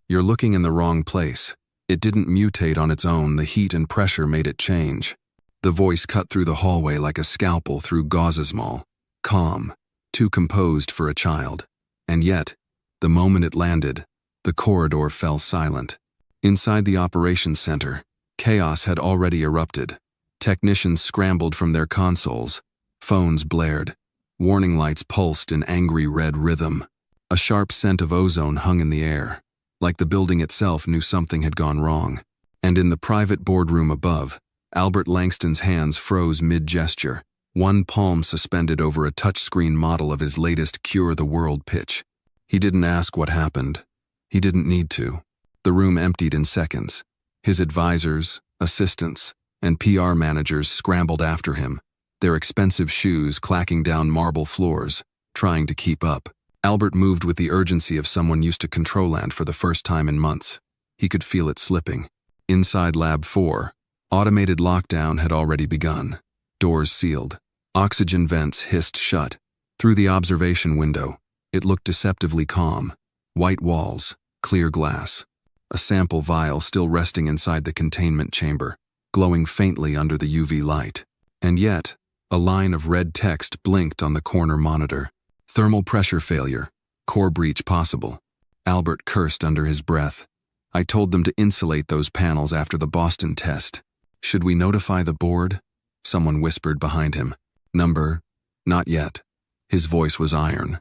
"You're looking in the wrong place. It didn't mutate on its own, the heat and pressure made it change." The voice cut through the hallway like a scalpel through gauzes mall, calm, too composed for a child. And yet, the moment it landed, the corridor fell silent. Inside the operations center, chaos had already erupted. Technicians scrambled from their consoles. Phones blared. Warning lights pulsed in angry red rhythm. A sharp scent of ozone hung in the air, like the building itself knew something had gone wrong. And in the private boardroom above, Albert Langston's hands froze mid-gesture, one palm suspended over a touchscreen model of his latest Cure the World pitch. He didn't ask what happened. He didn't need to. The room emptied in seconds. His advisors, assistants, and PR managers scrambled after him, their expensive shoes clacking down marble floors, trying to keep up. Albert moved with the urgency of someone used to Controlland for the first time in months. He could feel it slipping. Inside Lab 4, automated lockdown had already begun. Doors sealed. Oxygen vents hissed shut. Through the observation window, it looked deceptively calm. White walls, clear glass. A sample vial still resting inside the containment chamber, glowing faintly under the UV light. And yet, a line of red text blinked on the corner monitor. "Thermal pressure failure. Core breach possible." Albert cursed under his breath. "I told them to insulate those panels after the Boston test. Should we notify the board?" Someone whispered behind him. "Number? Not yet." His voice was iron.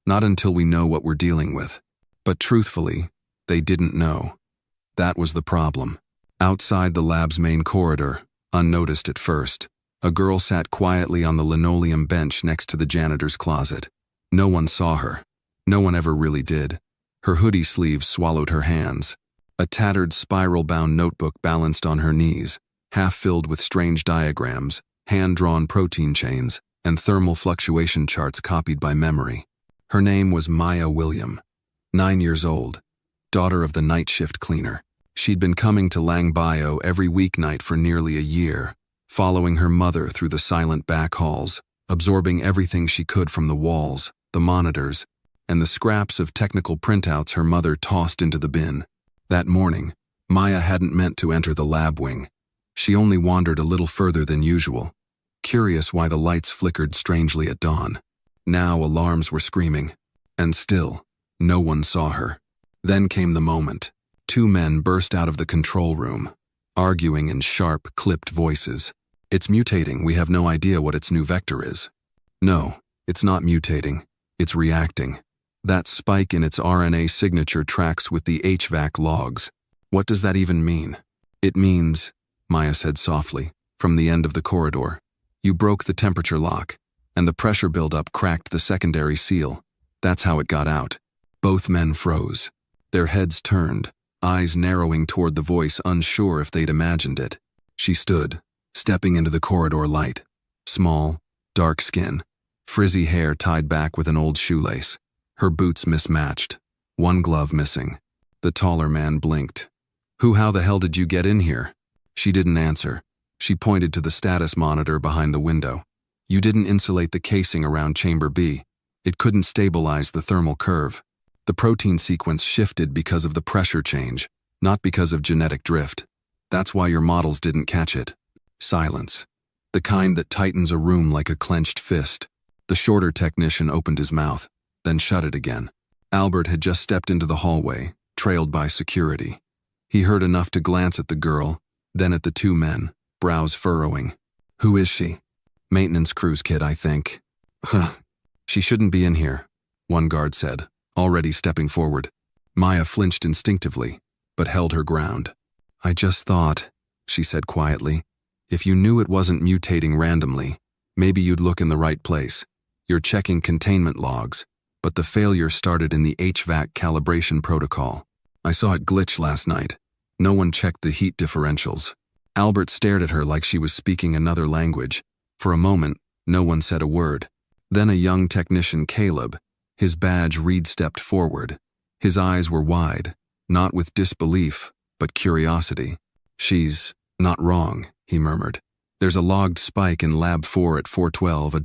"Not until we know what we're dealing with." But truthfully, they didn't know. That was the problem. Outside the lab's main corridor, unnoticed at first, a girl sat quietly on the linoleum bench next to the janitor's closet. No one saw her. No one ever really did. Her hoodie sleeves swallowed her hands. A tattered spiral-bound notebook balanced on her knees, half filled with strange diagrams, hand-drawn protein chains, and thermal fluctuation charts copied by memory. Her name was Maya William, 9 years old, daughter of the night shift cleaner. She'd been coming to Lang Bio every weeknight for nearly a year, following her mother through the silent back halls, absorbing everything she could from the walls, the monitors, and the scraps of technical printouts her mother tossed into the bin. That morning, Maya hadn't meant to enter the lab wing. She only wandered a little further than usual, curious why the lights flickered strangely at dawn. Now alarms were screaming, and still, no one saw her. Then came the moment. 2 men burst out of the control room, arguing in sharp, clipped voices. "It's mutating, we have no idea what its new vector is." "No, it's not mutating, it's reacting. That spike in its RNA signature tracks with the HVAC logs." "What does that even mean?" "It means," Maya said softly, from the end of the corridor, "you broke the temperature lock, and the pressure buildup cracked the secondary seal. That's how it got out." Both men froze. Their heads turned, eyes narrowing toward the voice, unsure if they'd imagined it. She stood, stepping into the corridor light. Small, dark skin, frizzy hair tied back with an old shoelace. Her boots mismatched, one glove missing. The taller man blinked. How the hell did you get in here?" She didn't answer. She pointed to the status monitor behind the window. "You didn't insulate the casing around Chamber B. It couldn't stabilize the thermal curve. The protein sequence shifted because of the pressure change, not because of genetic drift. That's why your models didn't catch it." Silence. The kind that tightens a room like a clenched fist. The shorter technician opened his mouth, then shut it again. Albert had just stepped into the hallway, trailed by security. He heard enough to glance at the girl, then at the 2 men, brows furrowing. "Who is she?" "Maintenance crew's kid, I think." "Huh. She shouldn't be in here," one guard said, already stepping forward. Maya flinched instinctively, but held her ground. "I just thought," she said quietly, "if you knew it wasn't mutating randomly, maybe you'd look in the right place. You're checking containment logs, but the failure started in the HVAC calibration protocol. I saw it glitch last night. No one checked the heat differentials." Albert stared at her like she was speaking another language. For a moment, no one said a word. Then a young technician, Caleb, his badge Reed, stepped forward. His eyes were wide, not with disbelief, but curiosity. "She's not wrong," he murmured. "There's a logged spike in Lab 4 at 412,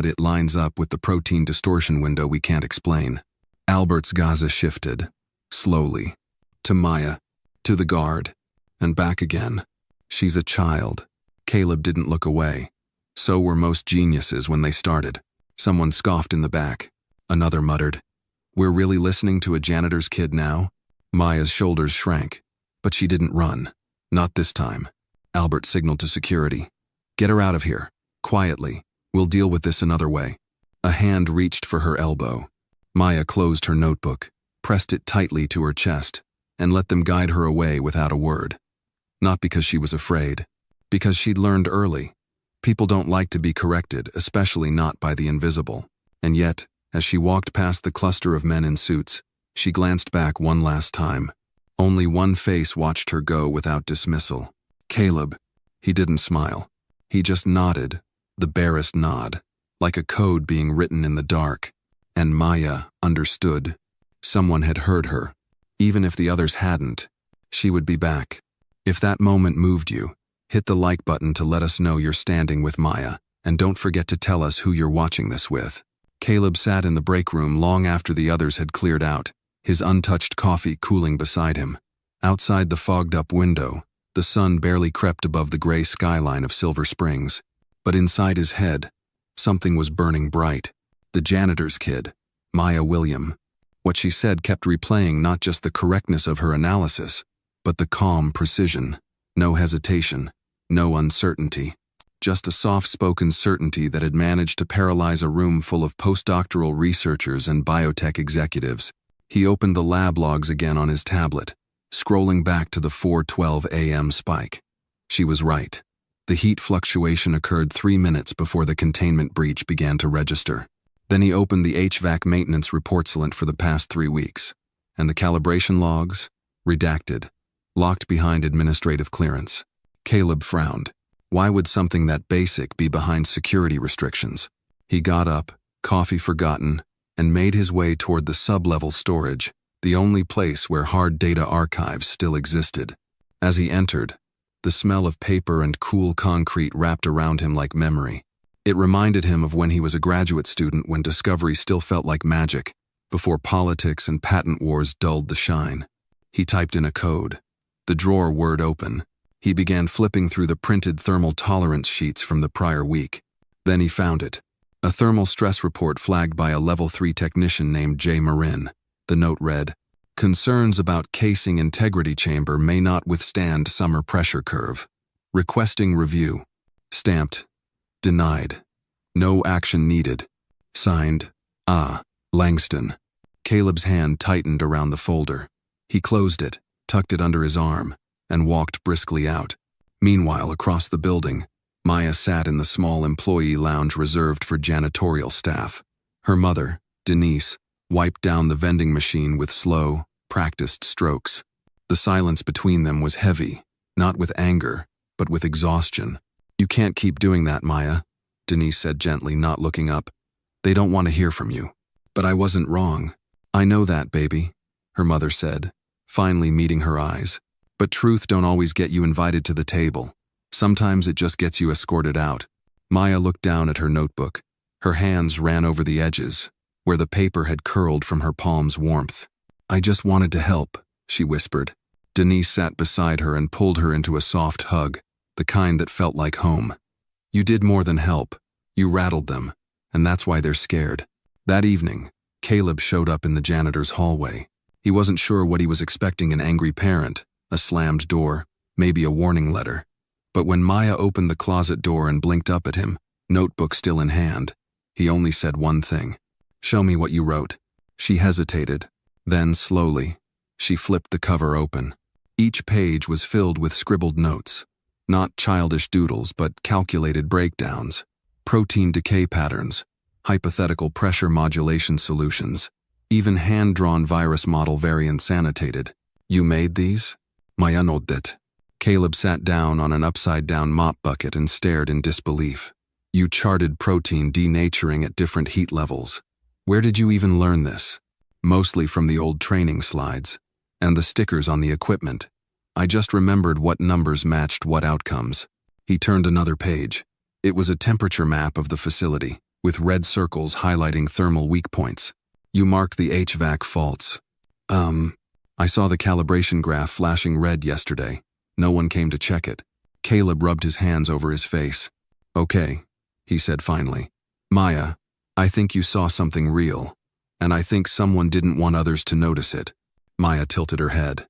It lines up with the protein distortion window we can't explain." Albert's gaze shifted, slowly. To Maya. To the guard. And back again. She's a child. Caleb didn't look away. So were most geniuses when they started. Someone scoffed in the back. Another muttered, "We're really listening to a janitor's kid now?" Maya's shoulders shrank. But she didn't run. Not this time. Albert signaled to security. "Get her out of here. Quietly. We'll deal with this another way." A hand reached for her elbow. Maya closed her notebook, pressed it tightly to her chest, and let them guide her away without a word. Not because she was afraid. Because she'd learned early. People don't like to be corrected, especially not by the invisible. And yet, as she walked past the cluster of men in suits, she glanced back one last time. Only one face watched her go without dismissal. Caleb. He didn't smile. He just nodded, the barest nod, like a code being written in the dark. And Maya understood. Someone had heard her. Even if the others hadn't, she would be back. If that moment moved you, hit the like button to let us know you're standing with Maya, and don't forget to tell us who you're watching this with. Caleb sat in the break room long after the others had cleared out, his untouched coffee cooling beside him. Outside the fogged-up window, the sun barely crept above the gray skyline of Silver Springs. But inside his head, something was burning bright. The janitor's kid, Maya William. What she said kept replaying not just the correctness of her analysis, but the calm precision. No hesitation, no uncertainty. Just a soft-spoken certainty that had managed to paralyze a room full of postdoctoral researchers and biotech executives. He opened the lab logs again on his tablet, scrolling back to the 4:12 a.m. spike. She was right. The heat fluctuation occurred 3 minutes before the containment breach began to register. Then he opened the HVAC maintenance reportlet for the past 3 weeks. And the calibration logs? Redacted. Locked behind administrative clearance. Caleb frowned. Why would something that basic be behind security restrictions? He got up, coffee forgotten, and made his way toward the sub-level storage, the only place where hard data archives still existed. As he entered, the smell of paper and cool concrete wrapped around him like memory. It reminded him of when he was a graduate student, when discovery still felt like magic, before politics and patent wars dulled the shine. He typed in a code. The drawer word open. He began flipping through the printed thermal tolerance sheets from the prior week. Then he found it. A thermal stress report flagged by a Level 3 technician named J. Marin. The note read, "Concerns about casing integrity chamber may not withstand summer pressure curve. Requesting review." Stamped. Denied. No action needed. Signed, A. Langston. Caleb's hand tightened around the folder. He closed it, tucked it under his arm, and walked briskly out. Meanwhile, across the building, Maya sat in the small employee lounge reserved for janitorial staff. Her mother, Denise, wiped down the vending machine with slow, practiced strokes. The silence between them was heavy, not with anger, but with exhaustion. "You can't keep doing that, Maya," Denise said gently, not looking up. "They don't want to hear from you." "But I wasn't wrong." "I know that, baby," her mother said, finally meeting her eyes. "But truth don't always get you invited to the table. Sometimes it just gets you escorted out." Maya looked down at her notebook. Her hands ran over the edges, where the paper had curled from her palm's warmth. "I just wanted to help," she whispered. Denise sat beside her and pulled her into a soft hug, the kind that felt like home. "You did more than help. You rattled them, and that's why they're scared." That evening, Caleb showed up in the janitor's hallway. He wasn't sure what he was expecting: an angry parent, a slammed door, maybe a warning letter. But when Maya opened the closet door and blinked up at him, notebook still in hand, he only said one thing. "Show me what you wrote." She hesitated. Then, slowly, she flipped the cover open. Each page was filled with scribbled notes. Not childish doodles, but calculated breakdowns. Protein decay patterns. Hypothetical pressure modulation solutions. Even hand-drawn virus model variants annotated. "You made these?" Maya nodded. Caleb sat down on an upside-down mop bucket and stared in disbelief. "You charted protein denaturing at different heat levels. Where did you even learn this?" "Mostly from the old training slides. And the stickers on the equipment. I just remembered what numbers matched what outcomes." He turned another page. It was a temperature map of the facility, with red circles highlighting thermal weak points. "You marked the HVAC faults." I saw the calibration graph flashing red yesterday. No one came to check it. Caleb rubbed his hands over his face. Okay, he said finally. Maya, I think you saw something real, and I think someone didn't want others to notice it. Maya tilted her head.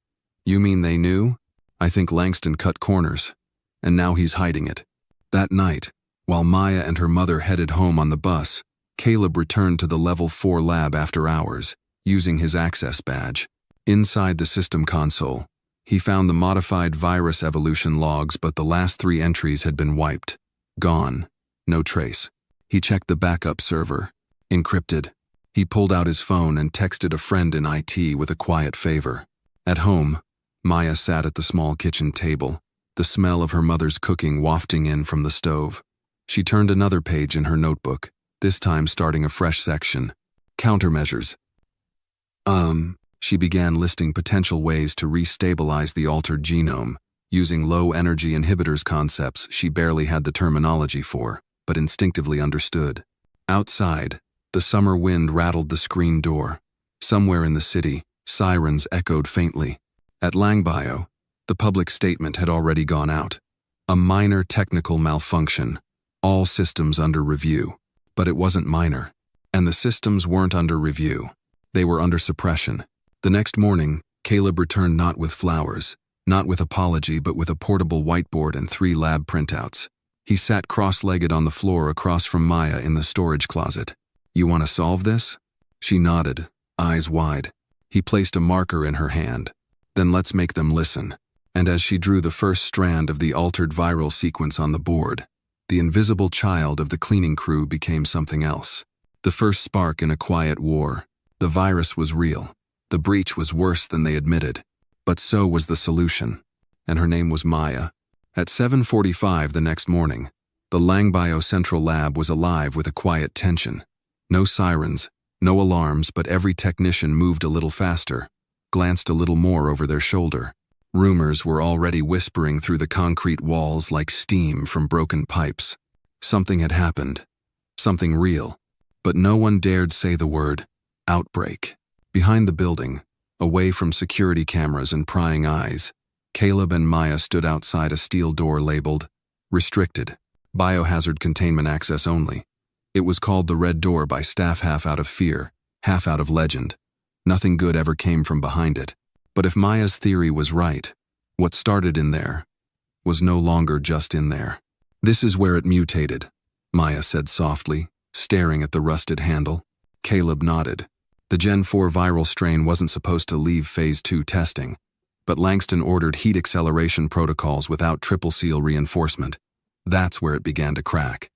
You mean they knew? I think Langston cut corners, and now he's hiding it. That night, while Maya and her mother headed home on the bus, Caleb returned to the Level 4 lab after hours, using his access badge. Inside the system console, he found the modified virus evolution logs, but the last 3 entries had been wiped. Gone. No trace. He checked the backup server. Encrypted. He pulled out his phone and texted a friend in IT with a quiet favor. At home, Maya sat at the small kitchen table, the smell of her mother's cooking wafting in from the stove. She turned another page in her notebook, this time starting a fresh section. Countermeasures. She began listing potential ways to restabilize the altered genome, using low-energy inhibitors concepts she barely had the terminology for, but instinctively understood. Outside, the summer wind rattled the screen door. Somewhere in the city, sirens echoed faintly. At Langbio, the public statement had already gone out. A minor technical malfunction. All systems under review. But it wasn't minor. And the systems weren't under review. They were under suppression. The next morning, Caleb returned not with flowers, not with apology, but with a portable whiteboard and 3 lab printouts. He sat cross-legged on the floor across from Maya in the storage closet. You want to solve this? She nodded, eyes wide. He placed a marker in her hand. Then let's make them listen. And as she drew the first strand of the altered viral sequence on the board, the invisible child of the cleaning crew became something else. The first spark in a quiet war. The virus was real. The breach was worse than they admitted. But so was the solution. And her name was Maya. At 7:45 the next morning, the Langbio Central Lab was alive with a quiet tension. No sirens, no alarms, but every technician moved a little faster, glanced a little more over their shoulder. Rumors were already whispering through the concrete walls like steam from broken pipes. Something had happened. Something real. But no one dared say the word outbreak. Behind the building, away from security cameras and prying eyes, Caleb and Maya stood outside a steel door labeled restricted, biohazard containment access only. It was called the Red Door by staff, half out of fear, half out of legend. Nothing good ever came from behind it. But if Maya's theory was right, what started in there was no longer just in there. This is where it mutated, Maya said softly, staring at the rusted handle. Caleb nodded. The Gen 4 viral strain wasn't supposed to leave Phase 2 testing, but Langston ordered heat acceleration protocols without triple seal reinforcement. That's where it began to crack.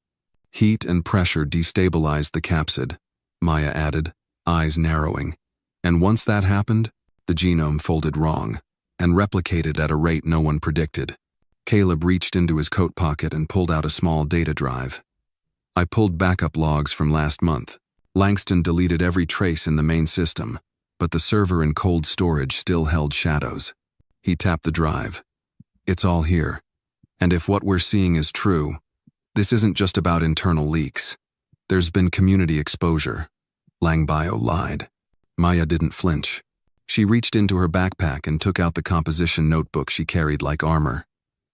Heat and pressure destabilized the capsid, Maya added, eyes narrowing. And once that happened, the genome folded wrong, and replicated at a rate no one predicted. Caleb reached into his coat pocket and pulled out a small data drive. I pulled backup logs from last month. Langston deleted every trace in the main system, but the server in cold storage still held shadows. He tapped the drive. It's all here. And if what we're seeing is true, this isn't just about internal leaks. There's been community exposure. Langbio lied. Maya didn't flinch. She reached into her backpack and took out the composition notebook she carried like armor.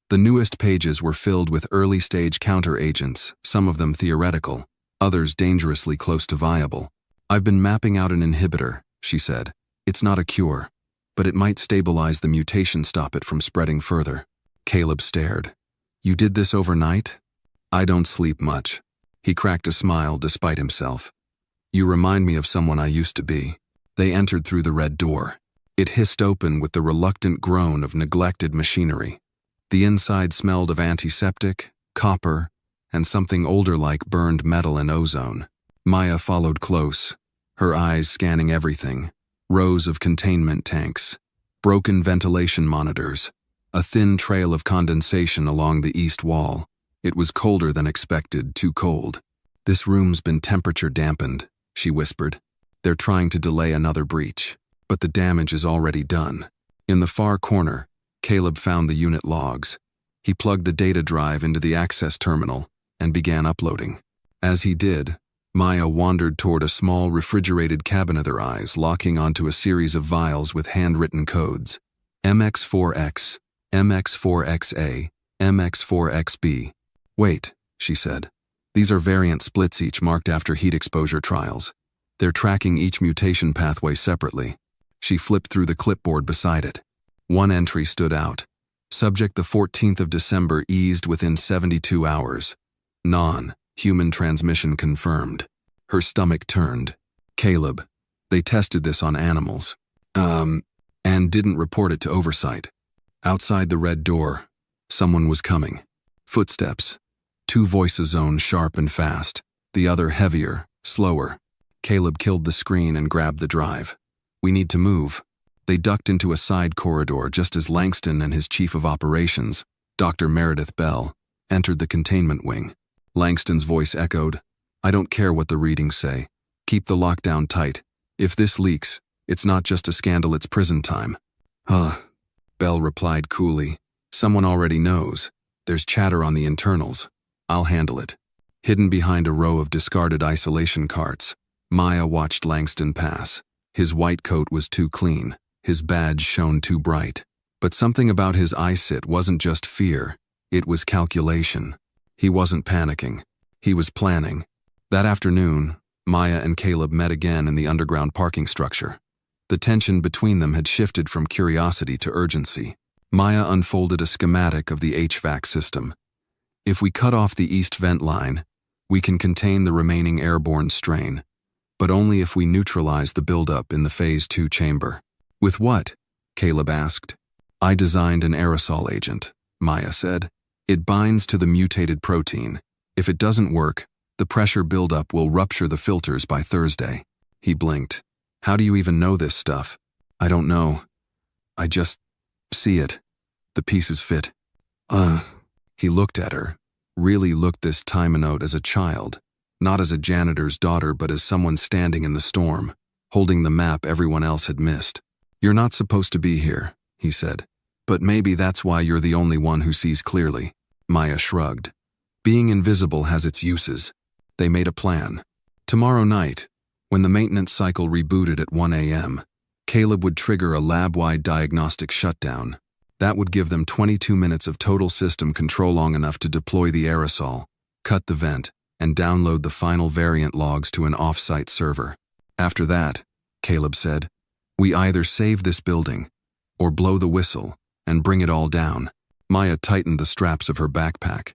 The newest pages were filled with early-stage counter-agents, some of them theoretical, others dangerously close to viable. I've been mapping out an inhibitor, she said. It's not a cure, but it might stabilize the mutation, stop it from spreading further. Caleb stared. You did this overnight? I don't sleep much. He cracked a smile despite himself. You remind me of someone I used to be. They entered through the red door. It hissed open with the reluctant groan of neglected machinery. The inside smelled of antiseptic, copper, and something older like burned metal and ozone. Maya followed close, her eyes scanning everything. Rows of containment tanks, broken ventilation monitors, a thin trail of condensation along the east wall. It was colder than expected, too cold. This room's been temperature dampened, she whispered. They're trying to delay another breach, but the damage is already done. In the far corner, Caleb found the unit logs. He plugged the data drive into the access terminal and began uploading. As he did, Maya wandered toward a small refrigerated cabinet, her eyes locking onto a series of vials with handwritten codes. MX4X, MX4XA, MX4XB. Wait, she said. These are variant splits, each marked after heat exposure trials. They're tracking each mutation pathway separately. She flipped through the clipboard beside it. One entry stood out. Subject the 14th of December eased within 72 hours. Non-human transmission confirmed. Her stomach turned. Caleb. They tested this on animals. And didn't report it to oversight. Outside the red door, someone was coming. Footsteps. Two voices, one sharp and fast, the other heavier, slower. Caleb killed the screen and grabbed the drive. We need to move. They ducked into a side corridor just as Langston and his chief of operations, Dr. Meredith Bell, entered the containment wing. Langston's voice echoed, I don't care what the readings say. Keep the lockdown tight. If this leaks, it's not just a scandal, it's prison time. Bell replied coolly. Someone already knows. There's chatter on the internals. I'll handle it. Hidden behind a row of discarded isolation carts, Maya watched Langston pass. His white coat was too clean. His badge shone too bright. But something about his eye-sit wasn't just fear. It was calculation. He wasn't panicking. He was planning. That afternoon, Maya and Caleb met again in the underground parking structure. The tension between them had shifted from curiosity to urgency. Maya unfolded a schematic of the HVAC system. If we cut off the east vent line, we can contain the remaining airborne strain, but only if we neutralize the buildup in the Phase 2 chamber. With what? Caleb asked. I designed an aerosol agent, Maya said. It binds to the mutated protein. If it doesn't work, the pressure buildup will rupture the filters by Thursday. He blinked. How do you even know this stuff? I don't know. I just see it. The pieces fit. He looked at her, really looked this time out as a child, not as a janitor's daughter but as someone standing in the storm, holding the map everyone else had missed. You're not supposed to be here, he said, but maybe that's why you're the only one who sees clearly. Maya shrugged. Being invisible has its uses. They made a plan. Tomorrow night, when the maintenance cycle rebooted at 1 a.m., Caleb would trigger a lab-wide diagnostic shutdown. That would give them 22 minutes of total system control, long enough to deploy the aerosol, cut the vent, and download the final variant logs to an off-site server. After that, Caleb said, we either save this building or blow the whistle and bring it all down. Maya tightened the straps of her backpack.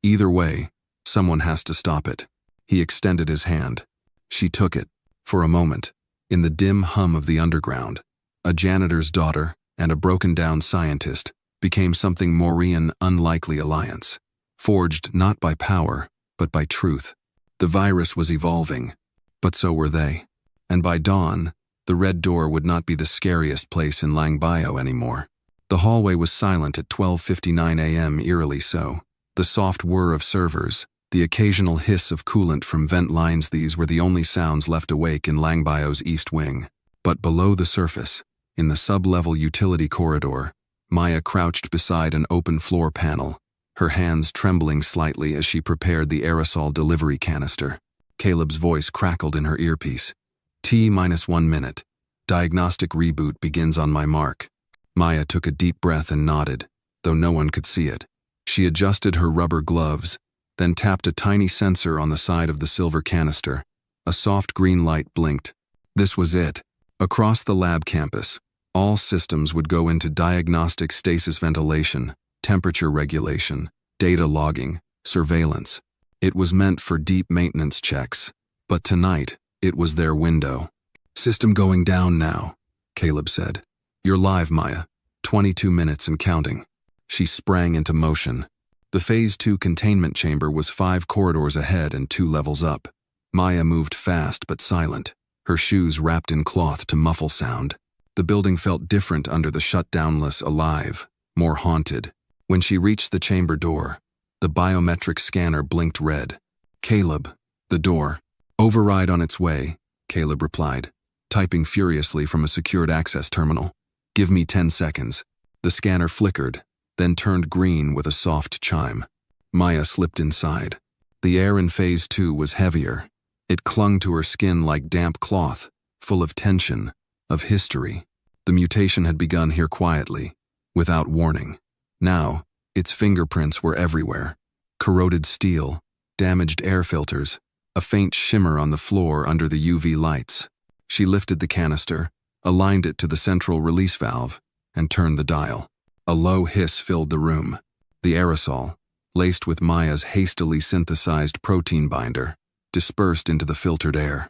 Either way, someone has to stop it. He extended his hand. She took it. For a moment, in the dim hum of the underground, a janitor's daughter and a broken-down scientist became something more an unlikely alliance, forged not by power, but by truth. The virus was evolving, but so were they. And by dawn, the red door would not be the scariest place in Langbio anymore. The hallway was silent at 12:59 a.m., eerily so. The soft whir of servers, the occasional hiss of coolant from vent lines, these were the only sounds left awake in Langbio's east wing. But below the surface, in the sub-level utility corridor, Maya crouched beside an open floor panel, her hands trembling slightly as she prepared the aerosol delivery canister. Caleb's voice crackled in her earpiece. T-1 minute. Diagnostic reboot begins on my mark. Maya took a deep breath and nodded, though no one could see it. She adjusted her rubber gloves, then tapped a tiny sensor on the side of the silver canister. A soft green light blinked. This was it. Across the lab campus, all systems would go into diagnostic stasis, ventilation, temperature regulation, data logging, surveillance. It was meant for deep maintenance checks, but tonight, it was their window. System going down now, Caleb said. You're live, Maya. 22 minutes and counting. She sprang into motion. The Phase 2 containment chamber was 5 corridors ahead and 2 levels up. Maya moved fast but silent, her shoes wrapped in cloth to muffle sound. The building felt different under the shutdownless, alive, more haunted. When she reached the chamber door, the biometric scanner blinked red. Caleb, the door. Override on its way, Caleb replied, typing furiously from a secured access terminal. Give me 10 seconds. The scanner flickered, then turned green with a soft chime. Maya slipped inside. The air in Phase 2 was heavier, It clung to her skin like damp cloth, full of tension, of history. The mutation had begun here quietly, without warning. Now, its fingerprints were everywhere. Corroded steel, damaged air filters, a faint shimmer on the floor under the UV lights. She lifted the canister, aligned it to the central release valve, and turned the dial. A low hiss filled the room. The aerosol, laced with Maya's hastily synthesized protein binder, dispersed into the filtered air.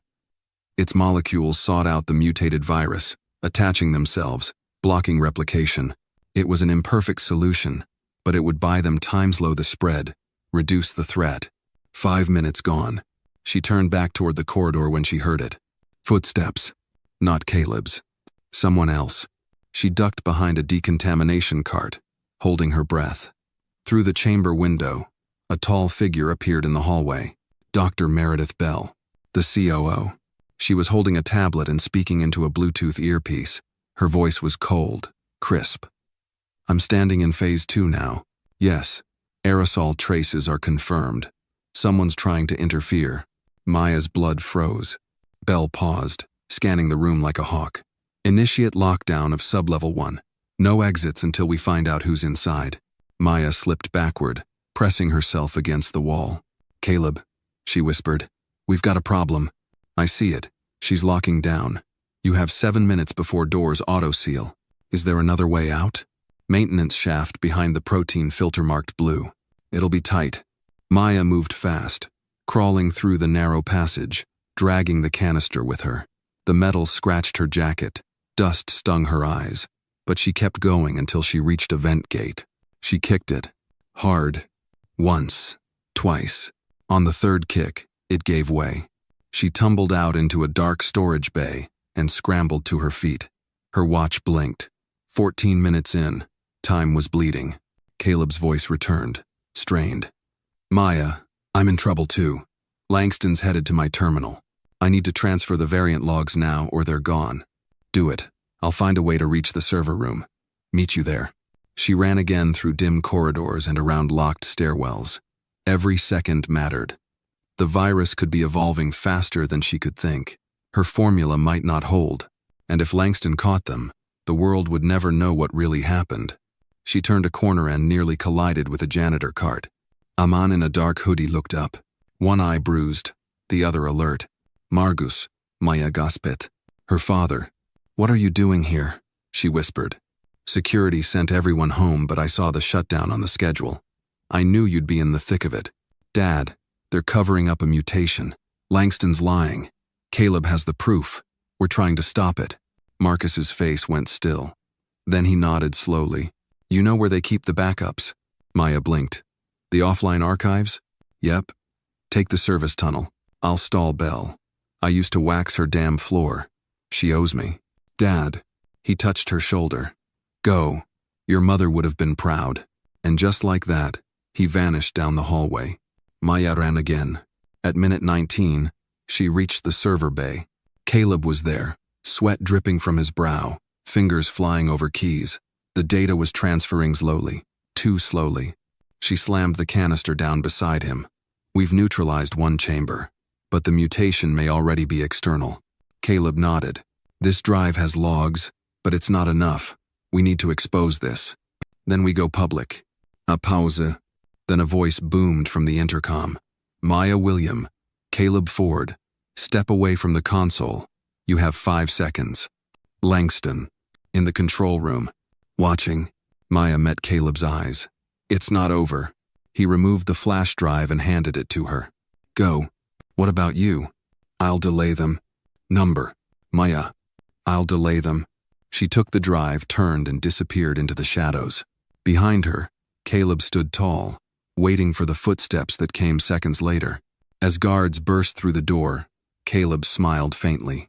Its molecules sought out the mutated virus, attaching themselves, blocking replication. It was an imperfect solution, but it would buy them time slow the spread, reduce the threat. 5 minutes gone. She turned back toward the corridor when she heard it. Footsteps. Not Caleb's. Someone else. She ducked behind a decontamination cart, holding her breath. Through the chamber window, a tall figure appeared in the hallway. Dr. Meredith Bell, the COO. She was holding a tablet and speaking into a Bluetooth earpiece. Her voice was cold, crisp. I'm standing in phase 2 now. Yes, aerosol traces are confirmed. Someone's trying to interfere. Maya's blood froze. Bell paused, scanning the room like a hawk. Initiate lockdown of sublevel 1. No exits until we find out who's inside. Maya slipped backward, pressing herself against the wall. Caleb, she whispered. We've got a problem. I see it. She's locking down. You have 7 minutes before doors auto-seal. Is there another way out? Maintenance shaft behind the protein filter marked blue. It'll be tight. Maya moved fast, crawling through the narrow passage, dragging the canister with her. The metal scratched her jacket. Dust stung her eyes, but she kept going until she reached a vent gate. She kicked it. Hard. Once. Twice. On the third kick, it gave way. She tumbled out into a dark storage bay and scrambled to her feet. Her watch blinked. 14 minutes in. Time was bleeding. Caleb's voice returned, strained. Maya, I'm in trouble too. Langston's headed to my terminal. I need to transfer the variant logs now or they're gone. Do it. I'll find a way to reach the server room. Meet you there. She ran again through dim corridors and around locked stairwells. Every second mattered. The virus could be evolving faster than she could think. Her formula might not hold, and if Langston caught them, the world would never know what really happened. She turned a corner and nearly collided with a janitor cart. A man in a dark hoodie looked up, one eye bruised, the other alert. Margus, Maya gasped. Her father. What are you doing here? She whispered. Security sent everyone home, but I saw the shutdown on the schedule. I knew you'd be in the thick of it. Dad, they're covering up a mutation. Langston's lying. Caleb has the proof. We're trying to stop it. Marcus's face went still. Then he nodded slowly. You know where they keep the backups? Maya blinked. The offline archives? Yep. Take the service tunnel. I'll stall Belle. I used to wax her damn floor. She owes me. Dad. He touched her shoulder. Go. Your mother would have been proud. And just like that, he vanished down the hallway. Maya ran again. At minute 19, she reached the server bay. Caleb was there, sweat dripping from his brow, fingers flying over keys. The data was transferring slowly, too slowly. She slammed the canister down beside him. We've neutralized one chamber, but the mutation may already be external. Caleb nodded. This drive has logs, but it's not enough. We need to expose this. Then we go public. A pause. Then a voice boomed from the intercom. Maya William, Caleb Ford, step away from the console. You have 5 seconds. Langston, in the control room. Watching. Maya met Caleb's eyes. It's not over. He removed the flash drive and handed it to her. Go. What about you? I'll delay them. Number. Maya. I'll delay them. She took the drive, turned, and disappeared into the shadows. Behind her, Caleb stood tall, waiting for the footsteps that came seconds later. As guards burst through the door, Caleb smiled faintly.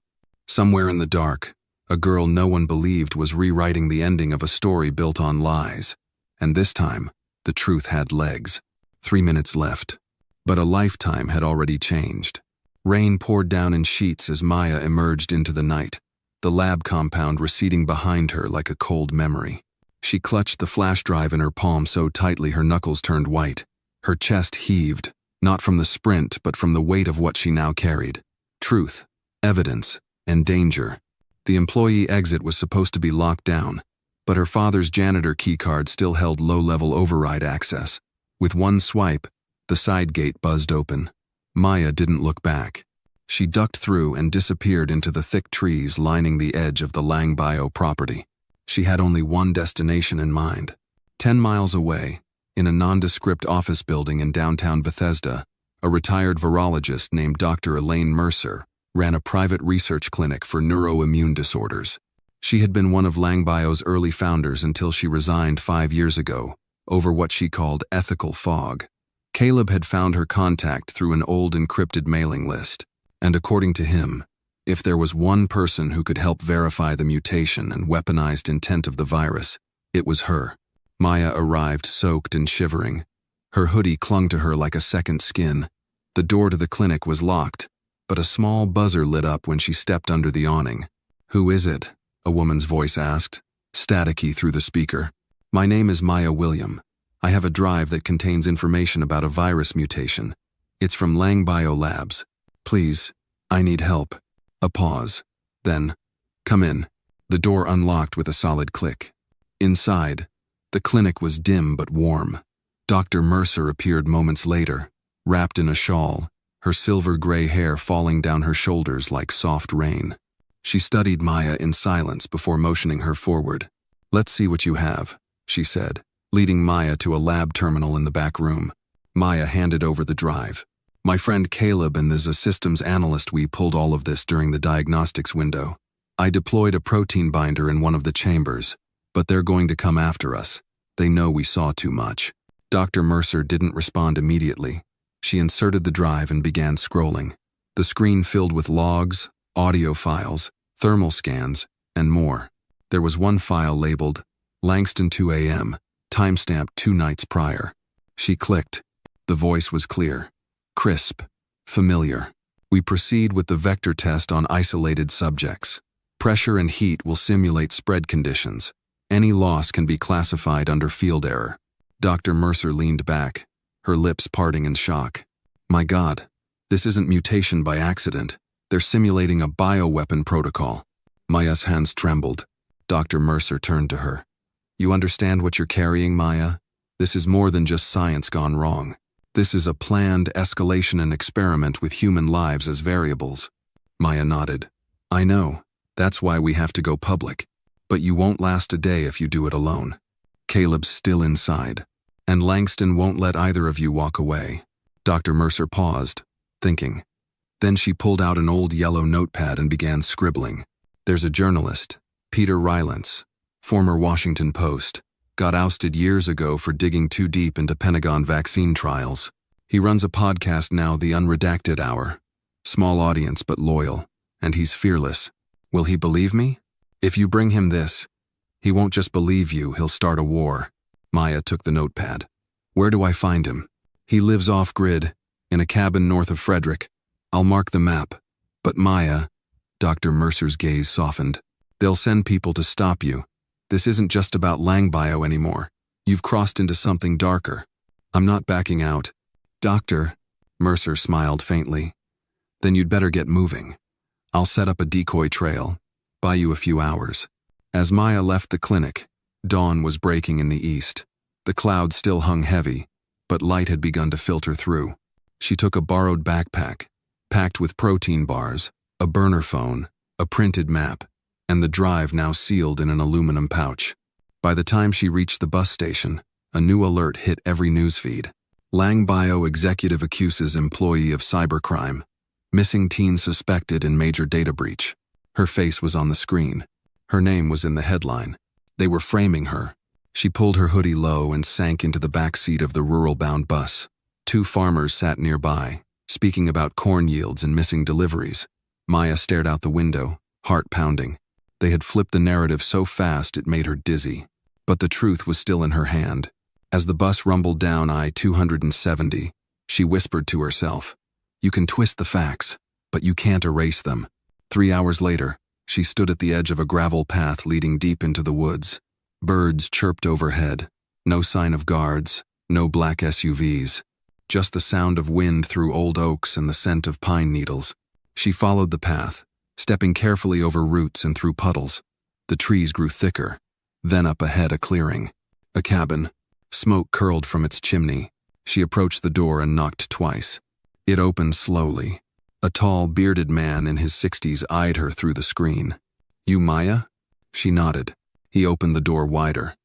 Somewhere in the dark, a girl no one believed was rewriting the ending of a story built on lies. And this time, the truth had legs. 3 minutes left. But a lifetime had already changed. Rain poured down in sheets as Maya emerged into the night, the lab compound receding behind her like a cold memory. She clutched the flash drive in her palm so tightly her knuckles turned white. Her chest heaved, Not from the sprint, but from the weight of what she now carried. Truth, evidence, and danger. The employee exit was supposed to be locked down, but her father's janitor keycard still held low-level override access. With one swipe, the side gate buzzed open. Maya didn't look back. She ducked through and disappeared into the thick trees lining the edge of the Lang Bio property. She had only one destination in mind. 10 miles away, in a nondescript office building in downtown Bethesda, a retired virologist named Dr. Elaine Mercer ran a private research clinic for neuroimmune disorders. She had been one of Lang Bio's early founders until she resigned 5 years ago, over what she called ethical fog. Caleb had found her contact through an old encrypted mailing list, and according to him, if there was one person who could help verify the mutation and weaponized intent of the virus, it was her. Maya arrived soaked and shivering. Her hoodie clung to her like a second skin. The door to the clinic was locked, but a small buzzer lit up when she stepped under the awning. "Who is it?" a woman's voice asked, staticky through the speaker. "My name is Maya William. I have a drive that contains information about a virus mutation. It's from Lang Bio Labs. Please, I need help." A pause. Then, "Come in." The door unlocked with a solid click. Inside, the clinic was dim but warm. Dr. Mercer appeared moments later, wrapped in a shawl, her silver-gray hair falling down her shoulders like soft rain. She studied Maya in silence before motioning her forward. "Let's see what you have," she said, leading Maya to a lab terminal in the back room. Maya handed over the drive. "My friend Caleb and there's a systems analyst. We pulled all of this during the diagnostics window. I deployed a protein binder in one of the chambers, but they're going to come after us. They know we saw too much." Dr. Mercer didn't respond immediately. She inserted the drive and began scrolling. The screen filled with logs, audio files, thermal scans, and more. There was one file labeled Langston 2 a.m., timestamp 2 nights prior. She clicked. The voice was clear, crisp, familiar. "We proceed with the vector test on isolated subjects. Pressure and heat will simulate spread conditions. Any loss can be classified under field error." Dr. Mercer leaned back, her lips parting in shock. "My God, this isn't mutation by accident. They're simulating a bioweapon protocol." Maya's hands trembled. Dr. Mercer turned to her. "You understand what you're carrying, Maya? This is more than just science gone wrong. This is a planned escalation and experiment with human lives as variables." Maya nodded. "I know. That's why we have to go public. But you won't last a day if you do it alone. Caleb's still inside, and Langston won't let either of you walk away." Dr. Mercer paused, thinking. Then she pulled out an old yellow notepad and began scribbling. "There's a journalist, Peter Rylance, former Washington Post, got ousted years ago for digging too deep into Pentagon vaccine trials. He runs a podcast now, The Unredacted Hour. Small audience but loyal, and he's fearless. Will he believe me? If you bring him this, he won't just believe you, he'll start a war." Maya took the notepad. "Where do I find him?" "He lives off-grid, in a cabin north of Frederick. I'll mark the map." "But Maya," Dr. Mercer's gaze softened, "they'll send people to stop you. This isn't just about Lang Bio anymore. You've crossed into something darker." "I'm not backing out." "Doctor," Mercer smiled faintly, "then you'd better get moving. I'll set up a decoy trail, buy you a few hours." As Maya left the clinic, dawn was breaking in the east. The clouds still hung heavy, but light had begun to filter through. She took a borrowed backpack, packed with protein bars, a burner phone, a printed map, and the drive now sealed in an aluminum pouch. By the time she reached the bus station, a new alert hit every newsfeed. Lang Bio executive accuses employee of cybercrime. Missing teen suspected in major data breach. Her face was on the screen. Her name was in the headline. They were framing her. She pulled her hoodie low and sank into the back seat of the rural-bound bus. 2 farmers sat nearby, speaking about corn yields and missing deliveries. Maya stared out the window, heart pounding. They had flipped the narrative so fast it made her dizzy. But the truth was still in her hand. As the bus rumbled down I-270, she whispered to herself, "You can twist the facts, but you can't erase them." 3 hours later, she stood at the edge of a gravel path leading deep into the woods. Birds chirped overhead. No sign of guards, no black SUVs. just the sound of wind through old oaks and the scent of pine needles. She followed the path, stepping carefully over roots and through puddles. The trees grew thicker. Then up ahead a clearing. A cabin. Smoke curled from its chimney. She approached the door and knocked twice. It opened slowly. A tall, bearded man in his 60s eyed her through the screen. "You Maya?" She nodded. He opened the door wider.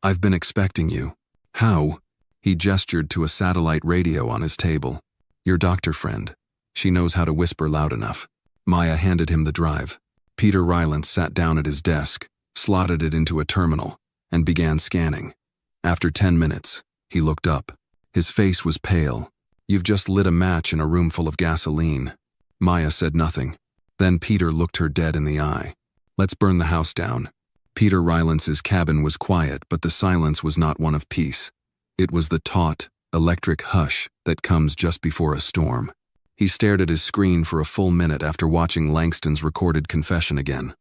"I've been expecting you." "How?" He gestured to a satellite radio on his table. "Your doctor friend. She knows how to whisper loud enough." Maya handed him the drive. Peter Rylance sat down at his desk, slotted it into a terminal, and began scanning. After 10 minutes, he looked up. His face was pale. "You've just lit a match in a room full of gasoline." Maya said nothing. Then Peter looked her dead in the eye. "Let's burn the house down." Peter Rylance's cabin was quiet, but the silence was not one of peace. It was the taut, electric hush that comes just before a storm. He stared at his screen for a full minute after watching Langston's recorded confession again.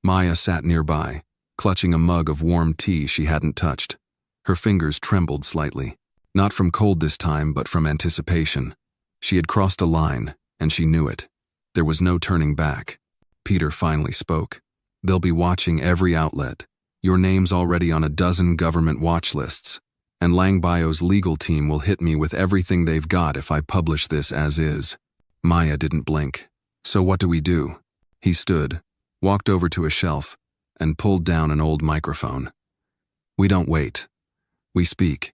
Maya sat nearby, clutching a mug of warm tea she hadn't touched. Her fingers trembled slightly. Not from cold this time, but from anticipation. She had crossed a line, and she knew it. There was no turning back. Peter finally spoke. "They'll be watching every outlet. Your name's already on a dozen government watch lists. And Langbio's legal team will hit me with everything they've got if I publish this as is." Maya didn't blink. "So what do we do?" He stood, walked over to a shelf, and pulled down an old microphone. "We don't wait. We speak."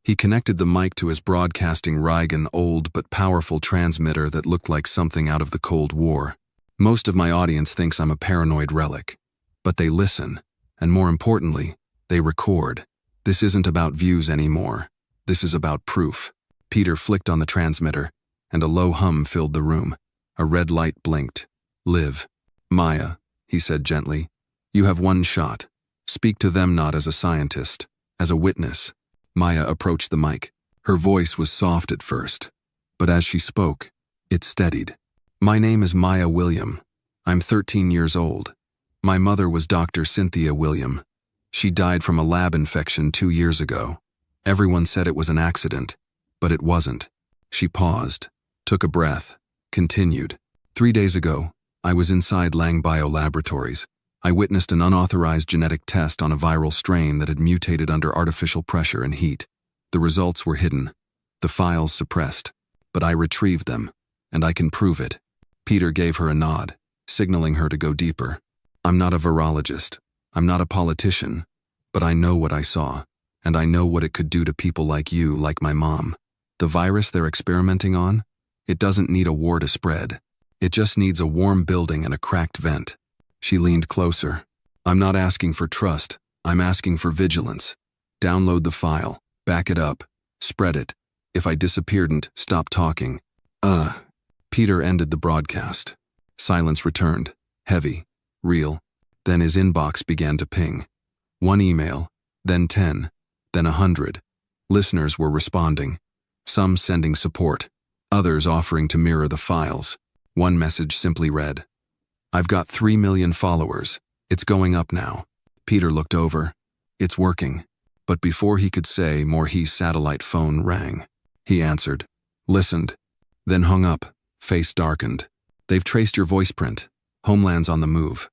He connected the mic to his broadcasting rig, an old but powerful transmitter that looked like something out of the Cold War. "Most of my audience thinks I'm a paranoid relic. But they listen, and more importantly, they record. This isn't about views anymore. This is about proof." Peter flicked on the transmitter, and a low hum filled the room. A red light blinked. "Live." "Maya," he said gently, "you have one shot. Speak to them not as a scientist, as a witness." Maya approached the mic. Her voice was soft at first, but as she spoke, it steadied. "My name is Maya William. I'm 13 years old. My mother was Dr. Cynthia William. She died from a lab infection 2 years ago. Everyone said it was an accident, but it wasn't." She paused, took a breath, continued. 3 days ago, I was inside Langbio Laboratories. I witnessed an unauthorized genetic test on a viral strain that had mutated under artificial pressure and heat. The results were hidden, the files suppressed, but I retrieved them, and I can prove it. Peter gave her a nod, signaling her to go deeper. "I'm not a virologist. I'm not a politician, but I know what I saw, and I know what it could do to people like you, like my mom. The virus they're experimenting on, it doesn't need a war to spread. It just needs a warm building and a cracked vent." She leaned closer. "I'm not asking for trust. I'm asking for vigilance. Download the file, back it up, spread it. If I disappeared, stop talking." Peter ended the broadcast. Silence returned, heavy, real. Then his inbox began to ping. 1 email, then 10, then 100. Listeners were responding, some sending support, others offering to mirror the files. One message simply read, "I've got 3 million followers. It's going up now." Peter looked over. "It's working." But before he could say more, his satellite phone rang. He answered, listened, then hung up, face darkened. "They've traced your voice print. Homeland's on the move."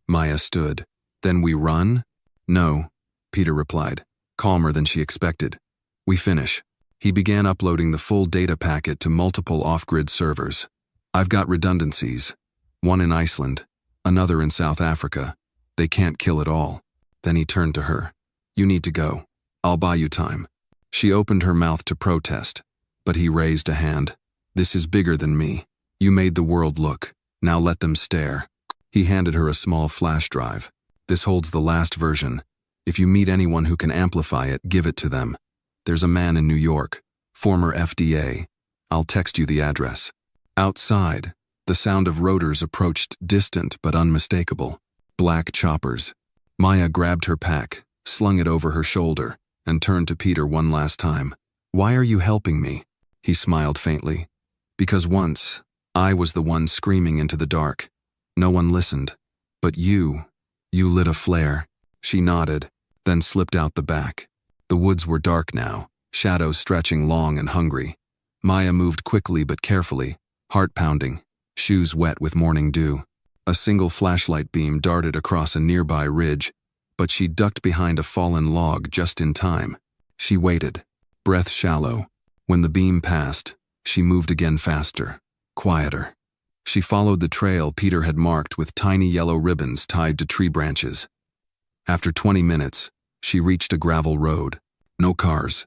Maya stood. "Then we run?" "No," Peter replied, calmer than she expected. "We finish." He began uploading the full data packet to multiple off-grid servers. "I've got redundancies. One in Iceland, another in South Africa. They can't kill it all." Then he turned to her. "You need to go. I'll buy you time." She opened her mouth to protest, but he raised a hand. "This is bigger than me. You made the world look. Now let them stare." He handed her a small flash drive. "This holds the last version. If you meet anyone who can amplify it, give it to them. There's a man in New York, former FDA. I'll text you the address." Outside, the sound of rotors approached, distant but unmistakable. Black choppers. Maya grabbed her pack, slung it over her shoulder, and turned to Peter one last time. "Why are you helping me?" He smiled faintly. "Because once, I was the one screaming into the dark. No one listened. But you lit a flare." She nodded, then slipped out the back. The woods were dark now, shadows stretching long and hungry. Maya moved quickly but carefully, heart pounding, shoes wet with morning dew. A single flashlight beam darted across a nearby ridge, but she ducked behind a fallen log just in time. She waited, breath shallow. When the beam passed, she moved again faster, quieter. She followed the trail Peter had marked with tiny yellow ribbons tied to tree branches. After 20 minutes, she reached a gravel road. No cars,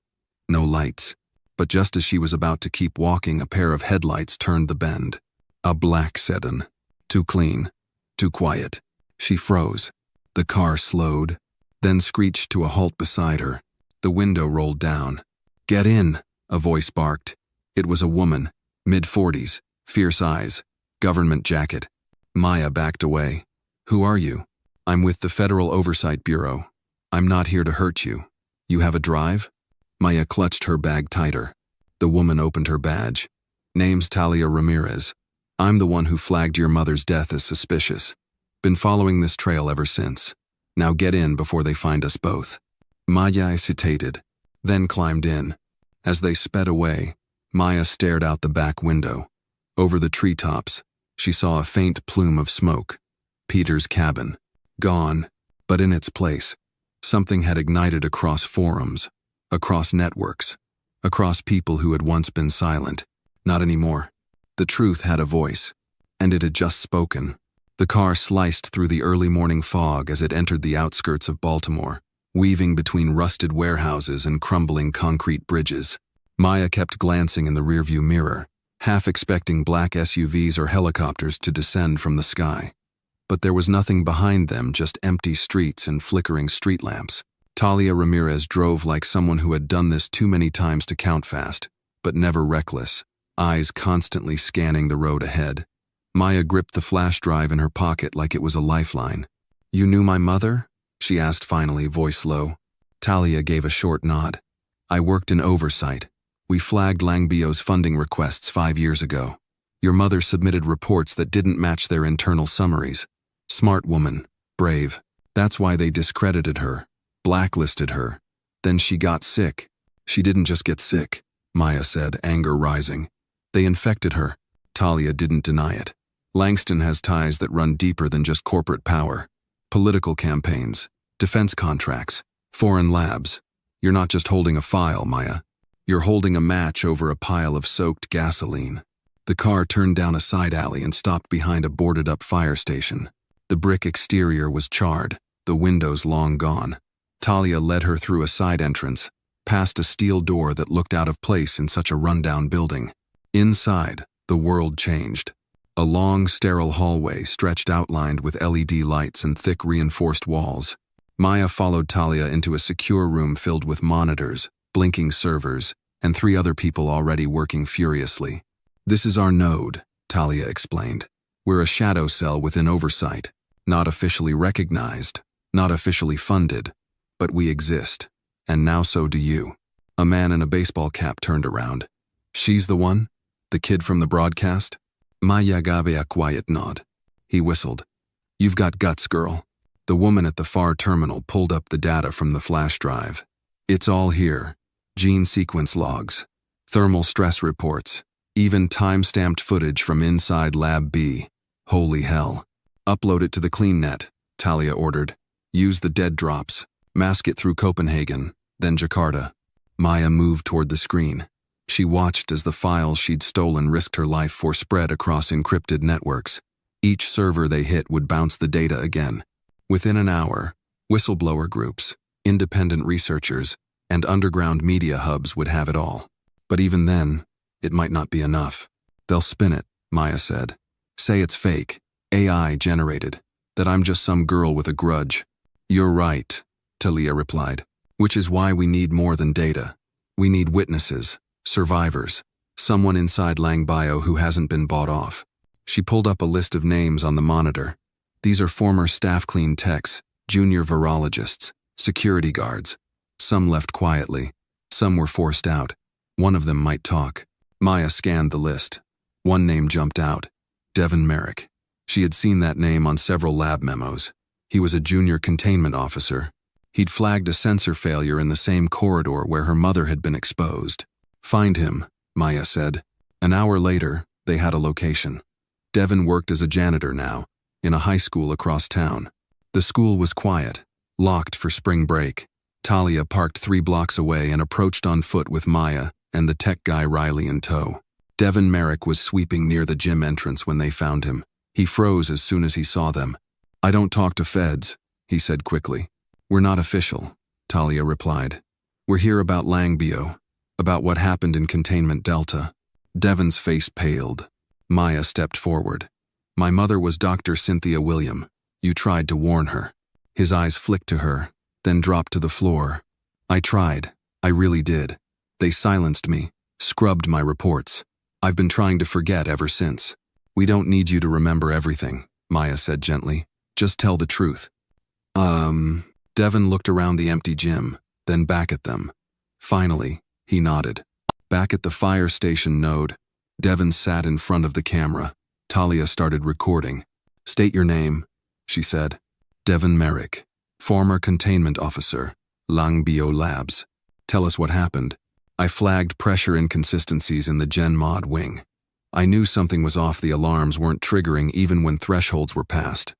no lights. But just as she was about to keep walking, a pair of headlights turned the bend. A black sedan. Too clean, too quiet. She froze. The car slowed, then screeched to a halt beside her. The window rolled down. "Get in," a voice barked. It was a woman, mid-40s, fierce eyes, government jacket. Maya backed away. "Who are you?" "I'm with the Federal Oversight Bureau. I'm not here to hurt you. You have a drive?" Maya clutched her bag tighter. The woman opened her badge. "Name's Talia Ramirez. I'm the one who flagged your mother's death as suspicious. Been following this trail ever since. Now get in before they find us both." Maya hesitated, then climbed in. As they sped away, Maya stared out the back window. Over the treetops, she saw a faint plume of smoke. Peter's cabin. Gone, but in its place, something had ignited across forums, across networks, across people who had once been silent. Not anymore. The truth had a voice, and it had just spoken. The car sliced through the early morning fog as it entered the outskirts of Baltimore, weaving between rusted warehouses and crumbling concrete bridges. Maya kept glancing in the rearview mirror, half expecting black SUVs or helicopters to descend from the sky. But there was nothing behind them, just empty streets and flickering street lamps. Talia Ramirez drove like someone who had done this too many times to count fast, but never reckless, eyes constantly scanning the road ahead. Maya gripped the flash drive in her pocket like it was a lifeline. "You knew my mother?" she asked finally, voice low. Talia gave a short nod. "I worked in oversight. We flagged Langbio's funding requests 5 years ago. Your mother submitted reports that didn't match their internal summaries. Smart woman, brave. That's why they discredited her, blacklisted her. Then she got sick." "She didn't just get sick," Maya said, anger rising. "They infected her." Talia didn't deny it. "Langston has ties that run deeper than just corporate power. Political campaigns, defense contracts, foreign labs. You're not just holding a file, Maya. You're holding a match over a pile of soaked gasoline." The car turned down a side alley and stopped behind a boarded-up fire station. The brick exterior was charred, the windows long gone. Talia led her through a side entrance, past a steel door that looked out of place in such a rundown building. Inside, the world changed. A long, sterile hallway stretched outlined with LED lights and thick reinforced walls. Maya followed Talia into a secure room filled with monitors, blinking servers, and 3 other people already working furiously. "This is our node," Talia explained. "We're a shadow cell within oversight, not officially recognized, not officially funded, but we exist, and now so do you." A man in a baseball cap turned around. "She's the one? The kid from the broadcast?" Maya gave a quiet nod. He whistled. "You've got guts, girl." The woman at the far terminal pulled up the data from the flash drive. "It's all here. Gene sequence logs, thermal stress reports, even time-stamped footage from inside Lab B. Holy hell. Upload it to the CleanNet," Talia ordered. "Use the dead drops. Mask it through Copenhagen, then Jakarta." Maya moved toward the screen. She watched as the files she'd stolen risked her life for spread across encrypted networks. Each server they hit would bounce the data again. Within an hour, whistleblower groups, independent researchers, and underground media hubs would have it all. But even then, it might not be enough. "They'll spin it," Maya said. "Say it's fake, AI generated, that I'm just some girl with a grudge." "You're right," Talia replied. "Which is why we need more than data. We need witnesses, survivors, someone inside Langbio who hasn't been bought off." She pulled up a list of names on the monitor. These are former staff clean techs, junior virologists, security guards. Some left quietly. Some were forced out. One of them might talk. Maya scanned the list. One name jumped out. Devin Merrick. She had seen that name on several lab memos. He was a junior containment officer. He'd flagged a sensor failure in the same corridor where her mother had been exposed. "Find him," Maya said. An hour later, they had a location. Devin worked as a janitor now, in a high school across town. The school was quiet, locked for spring break. Talia parked 3 blocks away and approached on foot with Maya and the tech guy Riley in tow. Devin Merrick was sweeping near the gym entrance when they found him. He froze as soon as he saw them. "I don't talk to feds," he said quickly. "We're not official," Talia replied. "We're here about Langbio, about what happened in Containment Delta." Devin's face paled. Maya stepped forward. "My mother was Dr. Cynthia William. You tried to warn her." His eyes flicked to her, then dropped to the floor. "I tried. I really did. They silenced me, scrubbed my reports. I've been trying to forget ever since." "We don't need you to remember everything," Maya said gently. "Just tell the truth." Devin looked around the empty gym, then back at them. Finally, he nodded. Back at the fire station node, Devin sat in front of the camera. Talia started recording. "State your name," she said. "Devin Merrick, former containment officer, Langbio Labs. Tell us what happened." "I flagged pressure inconsistencies in the Gen Mod wing. I knew something was off. The alarms weren't triggering even when thresholds were passed.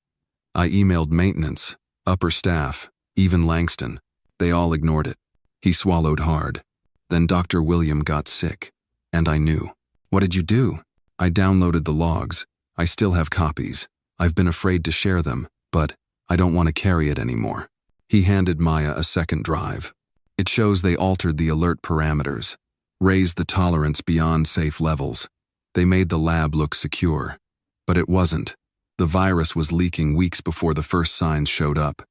I emailed maintenance, upper staff, even Langston. They all ignored it." He swallowed hard. "Then Dr. William got sick, and I knew." "What did you do?" "I downloaded the logs. I still have copies. I've been afraid to share them, but I don't want to carry it anymore." He handed Maya a second drive. "It shows they altered the alert parameters, raised the tolerance beyond safe levels. They made the lab look secure. But it wasn't. The virus was leaking weeks before the first signs showed up."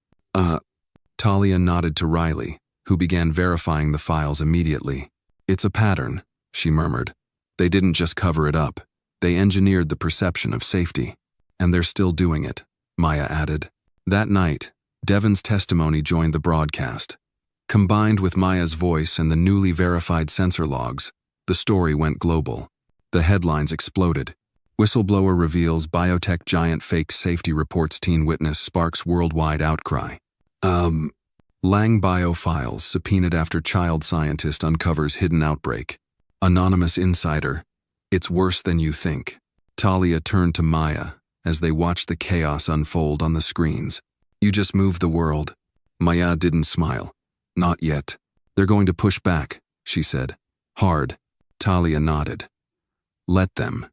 Talia nodded to Riley, who began verifying the files immediately. "It's a pattern," she murmured. "They didn't just cover it up. They engineered the perception of safety. And they're still doing it," Maya added. That night, Devin's testimony joined the broadcast. Combined with Maya's voice and the newly verified sensor logs, the story went global. The headlines exploded. "Whistleblower reveals biotech giant fake safety reports teen witness sparks worldwide outcry." Langbio files subpoenaed after child scientist uncovers hidden outbreak. Anonymous insider. "It's worse than you think." Talia turned to Maya as they watched the chaos unfold on the screens. "You just moved the world." Maya didn't smile. "Not yet. They're going to push back," she said. "Hard." Talia nodded. "Let them.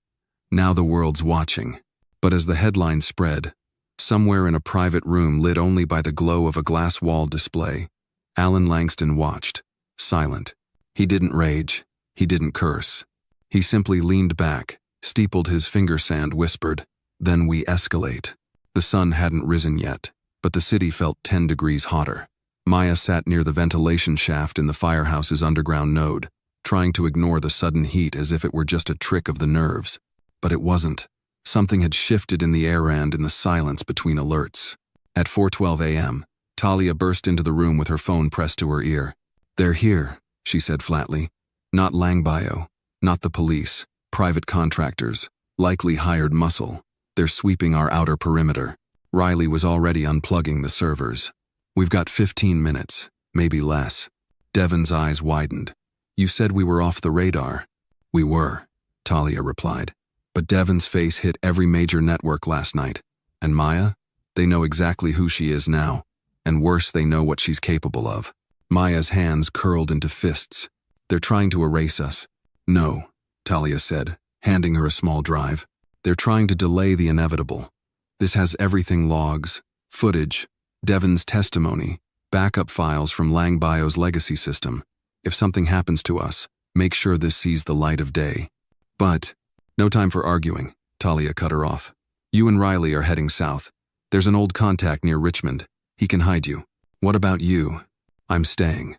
Now the world's watching." But as the headlines spread, somewhere in a private room lit only by the glow of a glass wall display, Alan Langston watched, silent. He didn't rage. He didn't curse. He simply leaned back, steepled his finger sand, whispered, "Then we escalate." The sun hadn't risen yet, but the city felt 10 degrees hotter. Maya sat near the ventilation shaft in the firehouse's underground node, trying to ignore the sudden heat as if it were just a trick of the nerves. But it wasn't. Something had shifted in the air and in the silence between alerts. At 4:12 a.m., Talia burst into the room with her phone pressed to her ear. "They're here," she said flatly. "Not Langbio, not the police, private contractors, likely hired muscle. They're sweeping our outer perimeter." Riley was already unplugging the servers. "We've got 15 minutes, maybe less." Devin's eyes widened. "You said we were off the radar." "We were," Talia replied. "But Devin's face hit every major network last night. And Maya? They know exactly who she is now. And worse, they know what she's capable of." Maya's hands curled into fists. "They're trying to erase us." "No," Talia said, handing her a small drive. "They're trying to delay the inevitable. This has everything: logs, footage, Devin's testimony, backup files from Langbio's legacy system. If something happens to us, make sure this sees the light of day." "But..." "No time for arguing," Talia cut her off. "You and Riley are heading south. There's an old contact near Richmond. He can hide you." "What about you?" "I'm staying.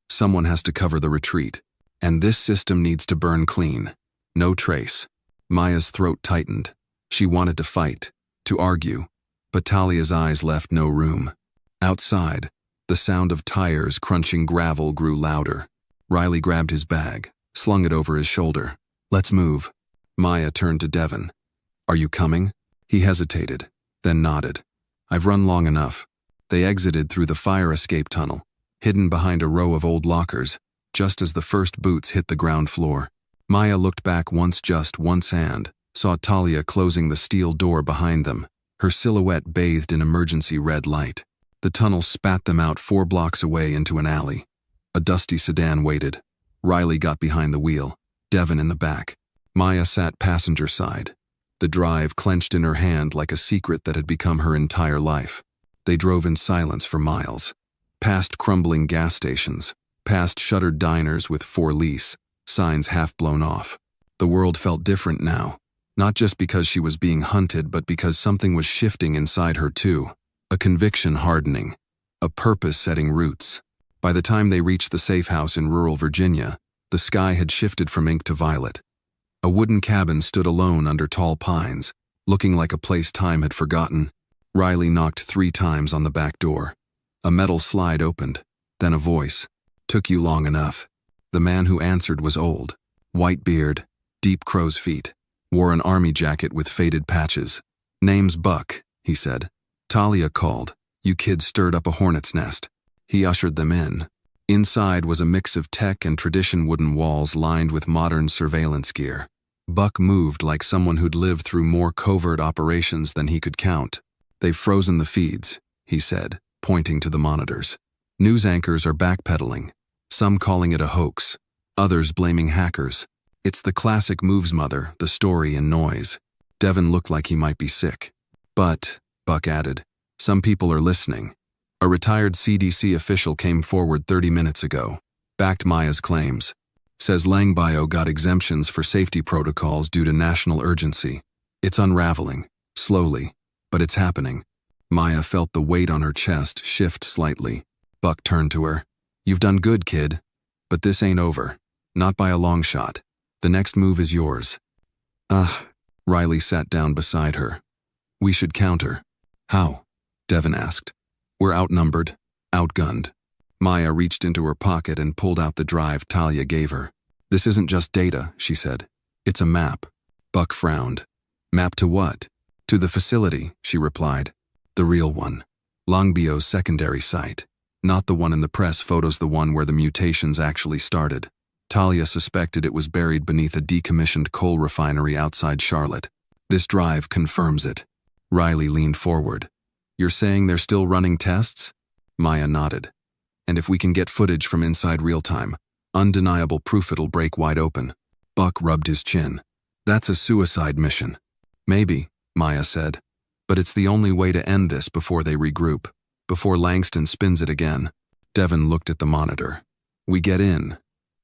Someone has to cover the retreat. And this system needs to burn clean. No trace." Maya's throat tightened. She wanted to fight, to argue, but Talia's eyes left no room. Outside, the sound of tires crunching gravel grew louder. Riley grabbed his bag, slung it over his shoulder. "Let's move." Maya turned to Devin. "Are you coming?" He hesitated, then nodded. "I've run long enough. They exited through the fire escape tunnel, hidden behind a row of old lockers, just as the first boots hit the ground floor. Maya looked back once and saw Talia closing the steel door behind them, her silhouette bathed in emergency red light. The tunnel spat them out 4 blocks away into an alley. A dusty sedan waited. Riley got behind the wheel, Devon in the back. Maya sat passenger side, the drive clenched in her hand like a secret that had become her entire life. They drove in silence for miles, past crumbling gas stations, past shuttered diners with "for lease" signs half blown off. The world felt different now, not just because she was being hunted, but because something was shifting inside her too. A conviction hardening, a purpose setting roots. By the time they reached the safe house in rural Virginia, the sky had shifted from ink to violet. A wooden cabin stood alone under tall pines, looking like a place time had forgotten. Riley knocked 3 times on the back door. A metal slide opened, then a voice. "Took you long enough." The man who answered was old, white beard, deep crow's feet, wore an army jacket with faded patches. "Name's Buck," he said. "Talia called. You kids stirred up a hornet's nest." He ushered them in. Inside was a mix of tech and tradition, wooden walls lined with modern surveillance gear. Buck moved like someone who'd lived through more covert operations than he could count. "They've frozen the feeds," he said, pointing to the monitors. "News anchors are backpedaling, some calling it a hoax, others blaming hackers. It's the classic moves, mother, the story and noise." Devon looked like he might be sick. "But," Buck added, "some people are listening." A retired CDC official came forward 30 minutes ago, backed Maya's claims. Says Langbio got exemptions for safety protocols due to national urgency. It's unraveling, slowly, but it's happening. Maya felt the weight on her chest shift slightly. Buck turned to her. "You've done good, kid. But this ain't over. Not by a long shot. The next move is yours." Riley sat down beside her. "We should counter." "How?" Devon asked. "We're outnumbered, outgunned." Maya reached into her pocket and pulled out the drive Talia gave her. "This isn't just data," she said. "It's a map." Buck frowned. "Map to what?" "To the facility," she replied. "The real one. Langbio's secondary site. Not the one in the press photos, the one where the mutations actually started." Talia suspected it was buried beneath a decommissioned coal refinery outside Charlotte. "This drive confirms it." Riley leaned forward. "You're saying they're still running tests?" Maya nodded. "And if we can get footage from inside real time, undeniable proof it'll break wide open." Buck rubbed his chin. "That's a suicide mission." "Maybe," Maya said. "But it's the only way to end this before they regroup, before Langston spins it again." Devon looked at the monitor. "We get in.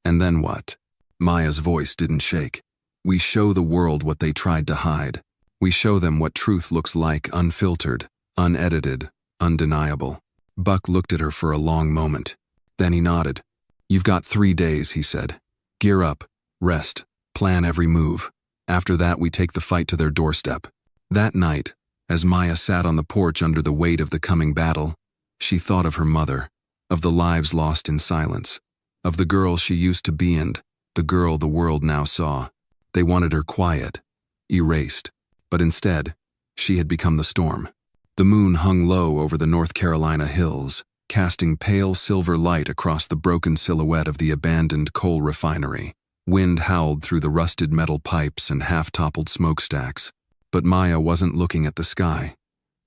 And then what?" Maya's voice didn't shake. "We show the world what they tried to hide. We show them what truth looks like, unfiltered, unedited, undeniable." Buck looked at her for a long moment. Then he nodded. "You've got 3 days," he said. "Gear up, rest, plan every move. After that, we take the fight to their doorstep." That night, as Maya sat on the porch under the weight of the coming battle, she thought of her mother, of the lives lost in silence, of the girl she used to be and the girl the world now saw. They wanted her quiet, erased, but instead, she had become the storm. The moon hung low over the North Carolina hills, casting pale silver light across the broken silhouette of the abandoned coal refinery. Wind howled through the rusted metal pipes and half-toppled smokestacks. But Maya wasn't looking at the sky.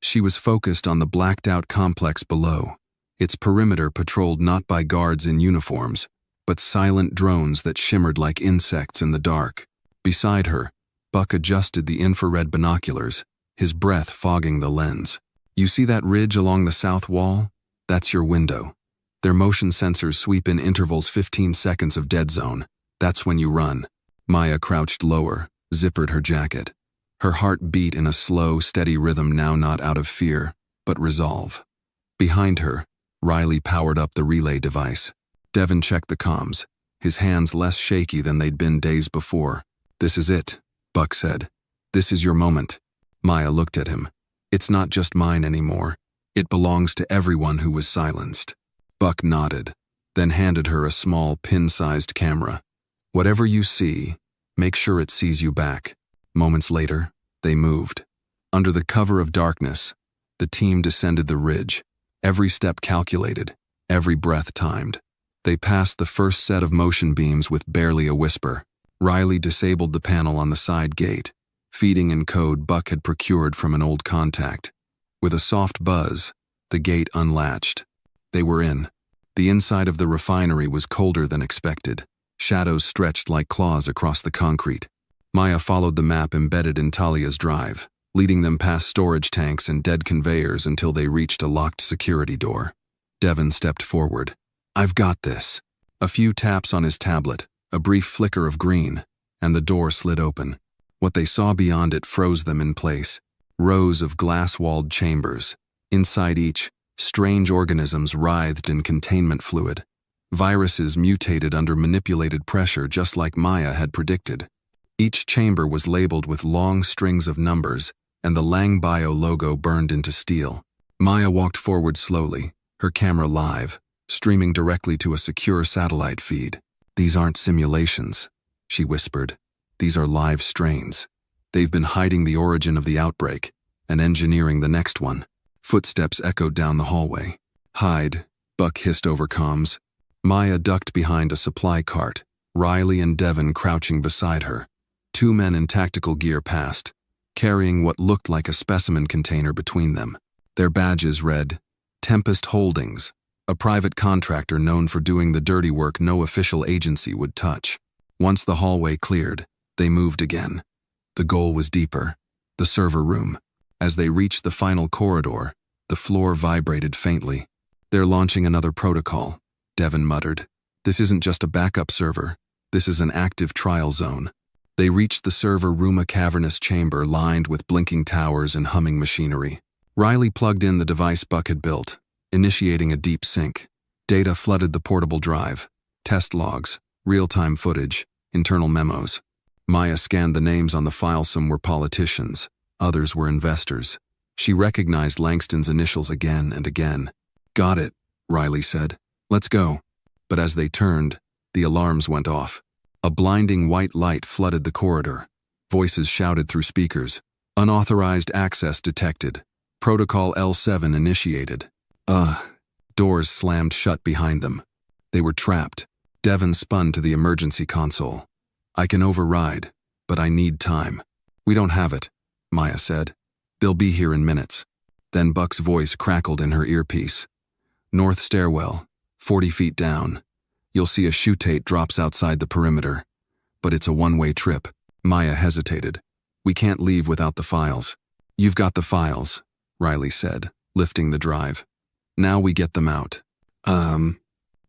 She was focused on the blacked-out complex below, its perimeter patrolled not by guards in uniforms, but silent drones that shimmered like insects in the dark. Beside her, Buck adjusted the infrared binoculars, his breath fogging the lens. "You see that ridge along the south wall? That's your window. Their motion sensors sweep in intervals 15 seconds of dead zone. That's when you run." Maya crouched lower, zippered her jacket. Her heart beat in a slow, steady rhythm, now not out of fear, but resolve. Behind her, Riley powered up the relay device. Devon checked the comms, his hands less shaky than they'd been days before. "This is it," Buck said. "This is your moment." Maya looked at him. "It's not just mine anymore. It belongs to everyone who was silenced." Buck nodded, then handed her a small, pin-sized camera. "Whatever you see, make sure it sees you back." Moments later, they moved. Under the cover of darkness, the team descended the ridge, Every step calculated, every breath timed. They passed the first set of motion beams with barely a whisper. Riley disabled the panel on the side gate, feeding in code Buck had procured from an old contact. With a soft buzz, the gate unlatched. They were in. The inside of the refinery was colder than expected. Shadows stretched like claws across the concrete. Maya followed the map embedded in Talia's drive, leading them past storage tanks and dead conveyors until they reached a locked security door. Devon stepped forward. "I've got this." A few taps on his tablet, a brief flicker of green, and the door slid open. What they saw beyond it froze them in place. Rows of glass-walled chambers. Inside each, strange organisms writhed in containment fluid. Viruses mutated under manipulated pressure just like Maya had predicted. Each chamber was labeled with long strings of numbers, and the Lang Bio logo burned into steel. Maya walked forward slowly, her camera live, streaming directly to a secure satellite feed. "These aren't simulations," she whispered. "These are live strains. They've been hiding the origin of the outbreak and engineering the next one." Footsteps echoed down the hallway. "Hide," Buck hissed over comms. Maya ducked behind a supply cart, Riley and Devon crouching beside her. Two men in tactical gear passed, carrying what looked like a specimen container between them. Their badges read, Tempest Holdings, a private contractor known for doing the dirty work no official agency would touch. Once the hallway cleared, they moved again. The goal was deeper, the server room. As they reached the final corridor, the floor vibrated faintly. "They're launching another protocol," Devon muttered. "This isn't just a backup server. This is an active trial zone." They reached the server room, a cavernous chamber lined with blinking towers and humming machinery. Riley plugged in the device Buck had built, initiating a deep sync. Data flooded the portable drive. Test logs, real-time footage, internal memos. Maya scanned the names on the file. Some were politicians, others were investors. She recognized Langston's initials again and again. "Got it," Riley said. "Let's go." But as they turned, the alarms went off. A blinding white light flooded the corridor. Voices shouted through speakers. "Unauthorized access detected. Protocol L7 initiated." Doors slammed shut behind them. They were trapped. Devon spun to the emergency console. "I can override, but I need time." "We don't have it," Maya said. "They'll be here in minutes." Then Buck's voice crackled in her earpiece. "North stairwell, 40 feet down. You'll see a chute drops outside the perimeter. But it's a one-way trip." Maya hesitated. "We can't leave without the files." "You've got the files," Riley said, lifting the drive. "Now we get them out."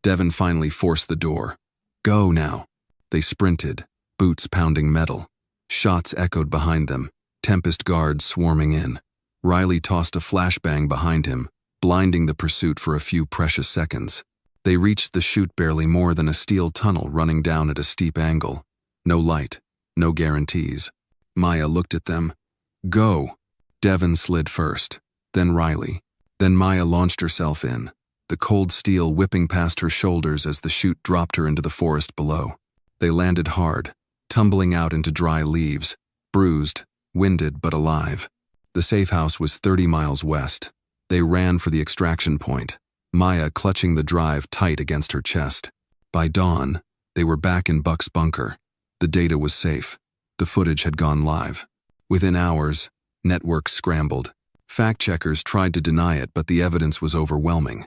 Devon finally forced the door. "Go now." They sprinted, boots pounding metal. Shots echoed behind them, Tempest guards swarming in. Riley tossed a flashbang behind him, blinding the pursuit for a few precious seconds. They reached the chute, barely more than a steel tunnel running down at a steep angle. No light, no guarantees. Maya looked at them. "Go." Devon slid first, then Riley. Then Maya launched herself in, the cold steel whipping past her shoulders as the chute dropped her into the forest below. They landed hard, tumbling out into dry leaves, bruised, winded but alive. The safe house was 30 miles west. They ran for the extraction point, Maya clutching the drive tight against her chest. By dawn, they were back in Buck's bunker. The data was safe. The footage had gone live. Within hours, networks scrambled. Fact-checkers tried to deny it, but the evidence was overwhelming.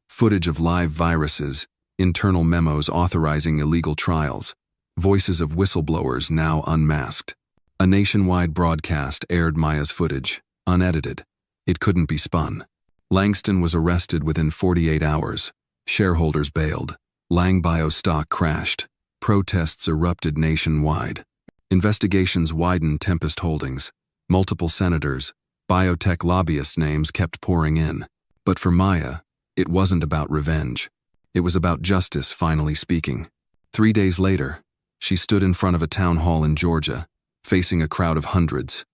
Footage of live viruses, internal memos authorizing illegal trials, voices of whistleblowers now unmasked. A nationwide broadcast aired Maya's footage, unedited. It couldn't be spun. Langston was arrested within 48 hours. Shareholders bailed. Lang Bio stock crashed. Protests erupted nationwide. Investigations widened Tempest Holdings. Multiple senators, biotech lobbyists' names kept pouring in. But for Maya, it wasn't about revenge. It was about justice finally speaking. 3 days later, she stood in front of a town hall in Georgia, facing a crowd of hundreds.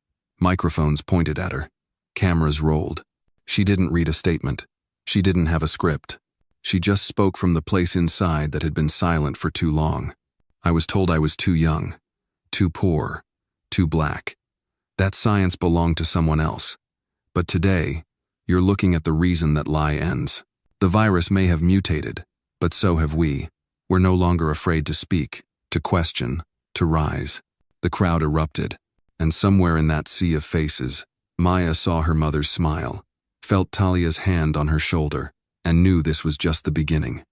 Microphones pointed at her. Cameras rolled. She didn't read a statement. She didn't have a script. She just spoke from the place inside that had been silent for too long. "I was told I was too young, too poor, too black. That science belonged to someone else. But today, You're looking at the reason that lie ends. The virus may have mutated, but so have we. We're no longer afraid to speak, to question, to rise. The crowd erupted, and somewhere in that sea of faces, Maya saw her mother's smile, felt Talia's hand on her shoulder, and knew this was just the beginning.